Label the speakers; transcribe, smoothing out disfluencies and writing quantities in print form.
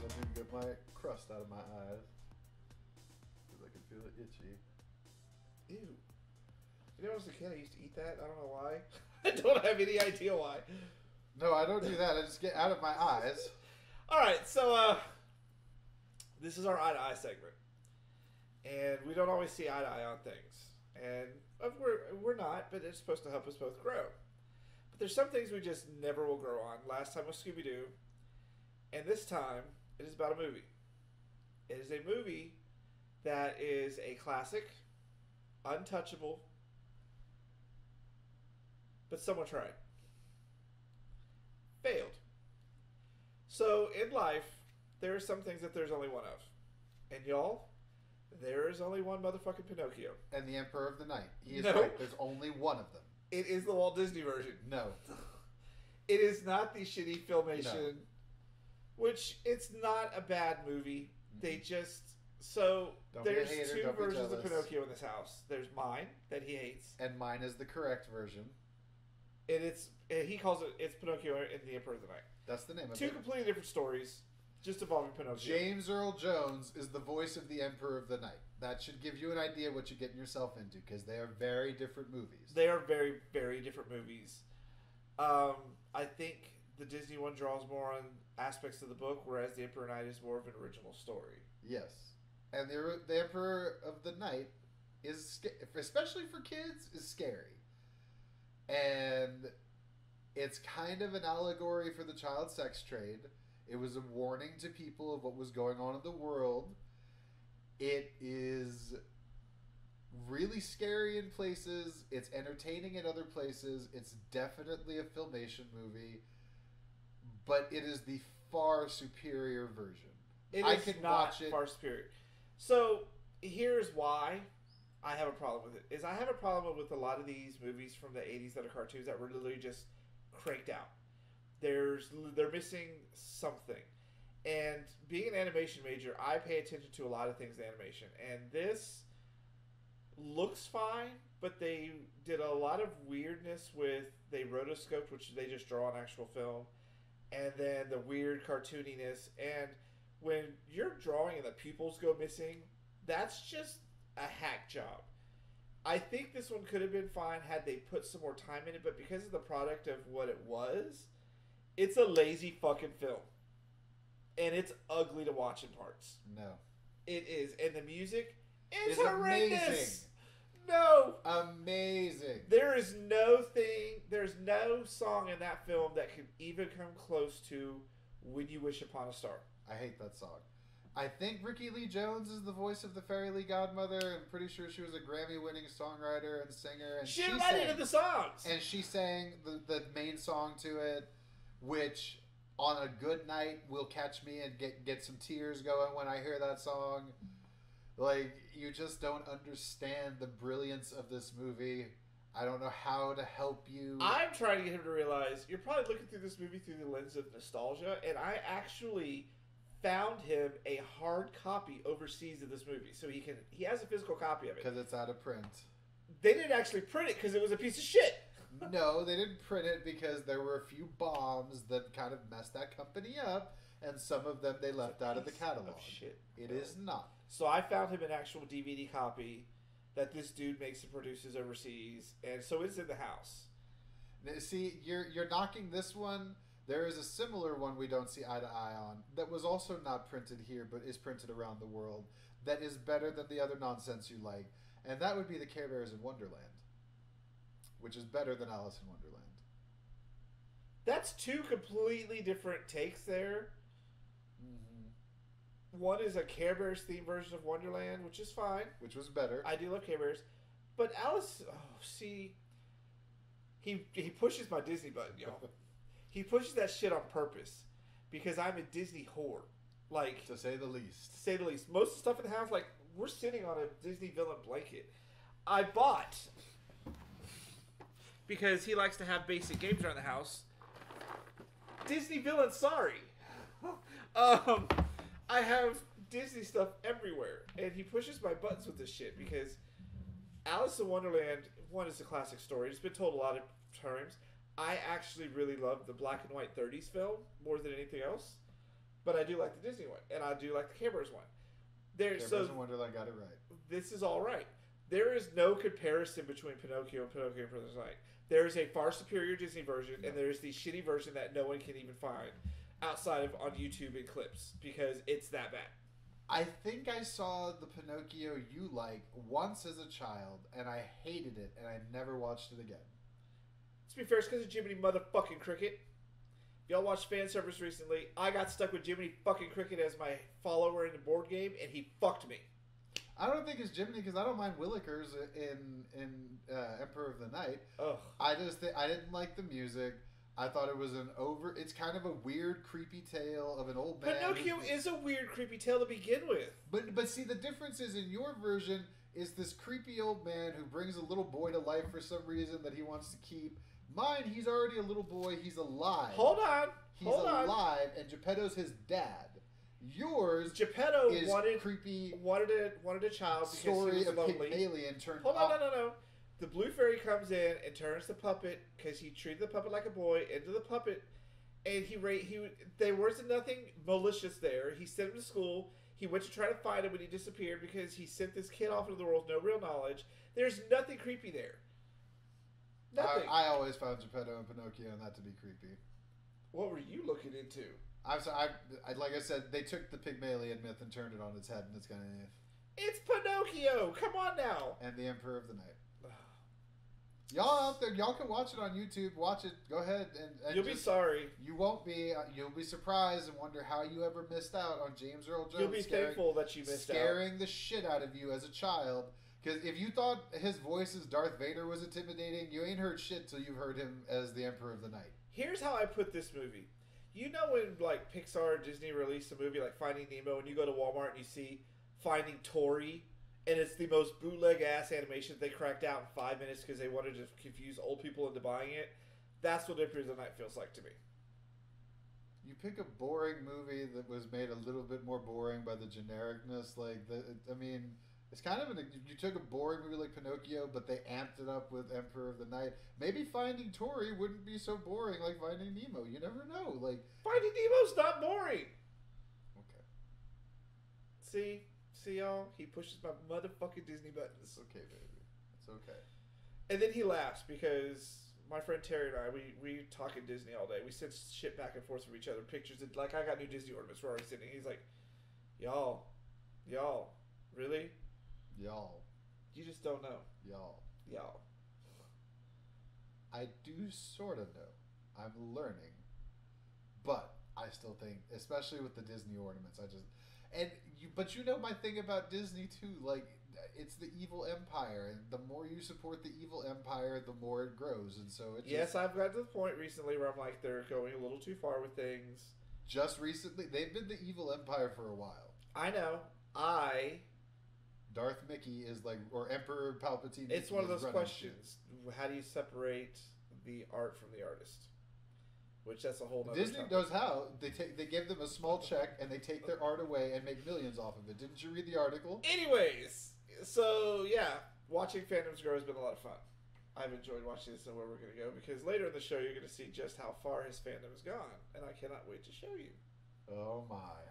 Speaker 1: Let me get my crust out of my eyes. Because I can feel it itchy.
Speaker 2: Ew. You know, as a kid, I used to eat that. I don't know why. I don't have any idea why.
Speaker 1: No, I don't do that. I just get out of my eyes.
Speaker 2: All right, so this is our eye to eye segment, and we don't always see eye to eye on things, and we're not, but it's supposed to help us both grow. But there's some things we just never will grow on. Last time was Scooby Doo, and this time it is about a movie. It is a movie that is a classic, untouchable, but someone tried. Failed. So, in life, there are some things that there's only one of. And y'all, there is only one motherfucking Pinocchio.
Speaker 1: And the Emperor of the Night. He is
Speaker 2: No.
Speaker 1: right. There's only one of them.
Speaker 2: It is the Walt Disney version.
Speaker 1: No.
Speaker 2: It is not the shitty Filmation,
Speaker 1: No.
Speaker 2: which it's not a bad movie. They just... So,
Speaker 1: Don't be a
Speaker 2: there's
Speaker 1: hater,
Speaker 2: two
Speaker 1: don't be
Speaker 2: versions of
Speaker 1: jealous.
Speaker 2: Pinocchio in this house. There's mine, that he hates.
Speaker 1: And mine is the correct version.
Speaker 2: And he calls it's Pinocchio in The Emperor of the Night.
Speaker 1: That's the name of
Speaker 2: Two
Speaker 1: it.
Speaker 2: completely different stories, just involving Pinocchio.
Speaker 1: James Earl Jones is the voice of the Emperor of the Night. That should give you an idea what you're getting yourself into, because they are very different movies.
Speaker 2: They are very, very different movies. I think the Disney one draws more on aspects of the book, whereas The Emperor of the Night is more of an original story.
Speaker 1: Yes. And the Emperor of the Night is, especially for kids, is scary. And it's kind of an allegory for the child sex trade. It was a warning to people of what was going on in the world. It is really scary in places. It's entertaining in other places. It's definitely a Filmation movie. But it is the far superior version.
Speaker 2: I can watch it. Far superior. So, here's why I have a problem with it. I have a problem with a lot of these movies from the 80s that are cartoons that were literally just cranked out. They're missing something. And being an animation major, I pay attention to a lot of things in animation. And this looks fine, but they did a lot of weirdness with, they rotoscoped, which they just draw on actual film, and then the weird cartooniness. And when you're drawing and the pupils go missing, that's just a hack job. I think this one could have been fine had they put some more time in it, but because of the product of what it was, it's a lazy fucking film. And it's ugly to watch in parts.
Speaker 1: No.
Speaker 2: It is. And the music is
Speaker 1: It's
Speaker 2: horrendous.
Speaker 1: amazing.
Speaker 2: No.
Speaker 1: Amazing.
Speaker 2: There's no song in that film that could even come close to When You Wish Upon a Star.
Speaker 1: I hate that song. I think Ricky Lee Jones is the voice of the Fairy Lee Godmother. I'm pretty sure she was a Grammy-winning songwriter and singer. And
Speaker 2: She didn't write any of the songs.
Speaker 1: And she sang the main song to it, which on a good night will catch me and get some tears going when I hear that song. Like, you just don't understand the brilliance of this movie. I don't know how to help you.
Speaker 2: I'm trying to get him to realize you're probably looking through this movie through the lens of nostalgia, and I actually found him a hard copy overseas of this movie, so he has a physical copy of it.
Speaker 1: Because it's out of print.
Speaker 2: They didn't actually print it because it was a piece of shit.
Speaker 1: No, they didn't print it because there were a few bombs that kind of messed that company up, and some of them they left out of the catalog.
Speaker 2: Shit.
Speaker 1: It is not.
Speaker 2: So I found him an actual DVD copy that this dude makes and produces overseas, and so it's in the house.
Speaker 1: Now, see, you're knocking this one. There is a similar one we don't see eye to eye on that was also not printed here but is printed around the world that is better than the other nonsense you like, and that would be the Care Bears in Wonderland, which is better than Alice in Wonderland.
Speaker 2: That's two completely different takes there.
Speaker 1: Mm-hmm.
Speaker 2: One is a Care Bears themed version of Wonderland, which is fine.
Speaker 1: Which was better.
Speaker 2: I do love Care Bears. But Alice, see, he pushes my Disney button, y'all. He pushes that shit on purpose because I'm a Disney whore. Like,
Speaker 1: to say the least.
Speaker 2: to say the least. Most of the stuff in the house, like, we're sitting on a Disney villain blanket. I bought, because he likes to have basic games around the house, Disney villain Sorry. I have Disney stuff everywhere, and he pushes my buttons with this shit because Alice in Wonderland, one, is a classic story. It's been told a lot of times. I actually really love the black and white 30s film more than anything else. but I do like the Disney one, and I do like the Care Bears one.
Speaker 1: Care Bears in Wonderland got it right.
Speaker 2: This is all right. There is no comparison between Pinocchio and Pinocchio and Princess Night. There is a far superior Disney version, and there is the shitty version that no one can even find outside of on YouTube and clips because it's that bad.
Speaker 1: I think I saw the Pinocchio you like once as a child, and I hated it, and I never watched it again.
Speaker 2: To be fair, it's because of Jiminy motherfucking Cricket. If y'all watched fan service recently, I got stuck with Jiminy fucking Cricket as my follower in the board game, and he fucked me.
Speaker 1: I don't think it's Jiminy because I don't mind Willikers in Emperor of the Night.
Speaker 2: Ugh.
Speaker 1: I didn't like the music. I thought it was it's kind of a weird, creepy tale of an old man.
Speaker 2: Pinocchio is a weird, creepy tale to begin with.
Speaker 1: But see, the difference is in your version is this creepy old man who brings a little boy to life for some reason that he wants to keep. Mine, he's already a little boy. He's alive.
Speaker 2: Hold on.
Speaker 1: He's alive, and Geppetto's his dad. Yours,
Speaker 2: Geppetto
Speaker 1: is
Speaker 2: wanted
Speaker 1: creepy.
Speaker 2: Wanted a child because
Speaker 1: story
Speaker 2: he was
Speaker 1: of
Speaker 2: lonely.
Speaker 1: Pygmalion turned.
Speaker 2: Hold on, no. The blue fairy comes in and turns the puppet because he treated the puppet like a boy into the puppet, and there wasn't nothing malicious there. He sent him to school. He went to try to find him when he disappeared because he sent this kid off into the world with no real knowledge. There's nothing creepy there. Nothing.
Speaker 1: I always found Geppetto and Pinocchio and that to be creepy.
Speaker 2: What were you looking into?
Speaker 1: I'm sorry. Like I said, they took the Pygmalion myth and turned it on its head, and it's kind of.
Speaker 2: It's Pinocchio. Come on now.
Speaker 1: And the Emperor of the Night. Y'all out there, y'all can watch it on YouTube. Watch it. Go ahead and
Speaker 2: you'll be sorry.
Speaker 1: You won't be. You'll be surprised and wonder how you ever missed out on James Earl Jones.
Speaker 2: You'll be thankful that you missed out.
Speaker 1: Scaring the shit out of you as a child. Because if you thought his voice as Darth Vader was intimidating, you ain't heard shit till you've heard him as the Emperor of the Night.
Speaker 2: Here's how I put this movie. You know when like Pixar or Disney released a movie like Finding Nemo, and you go to Walmart and you see Finding Dory, and it's the most bootleg ass animation they cracked out in 5 minutes because they wanted to confuse old people into buying it. That's what Emperor of the Night feels like to me.
Speaker 1: You pick a boring movie that was made a little bit more boring by the genericness. It's kind of you took a boring movie like Pinocchio, but they amped it up with Emperor of the Night. Maybe Finding Dory wouldn't be so boring like Finding Nemo. You never know. Like
Speaker 2: Finding Nemo's not boring.
Speaker 1: Okay.
Speaker 2: See y'all? He pushes my motherfucking Disney buttons.
Speaker 1: It's okay, baby. It's okay.
Speaker 2: And then he laughs because my friend Terry and I, we talking Disney all day. We send shit back and forth from each other, pictures. Like, I got new Disney ornaments. We're already sitting. He's like, y'all, really?
Speaker 1: Y'all.
Speaker 2: You just don't know.
Speaker 1: Y'all. I do sort of know. I'm learning. But I still think, especially with the Disney ornaments, but you know my thing about Disney too, like, it's the evil empire, and the more you support the evil empire, the more it grows, and so it
Speaker 2: Yes, I've got to the point recently where I'm like, they're going a little too far with things.
Speaker 1: Just recently, they've been the evil empire for a while.
Speaker 2: I know.
Speaker 1: Darth Mickey is like, or Emperor Palpatine.
Speaker 2: It's one of those questions. How do you separate the art from the artist? Which that's a whole nother
Speaker 1: Disney
Speaker 2: topic.
Speaker 1: knows how. They give them a small check and they take their art away and make millions off of it. Didn't you read the article?
Speaker 2: Anyways, so yeah, watching Fandoms Grow has been a lot of fun. I've enjoyed watching this and where we're going to go because later in the show you're going to see just how far his fandom has gone, and I cannot wait to show you.
Speaker 1: Oh my.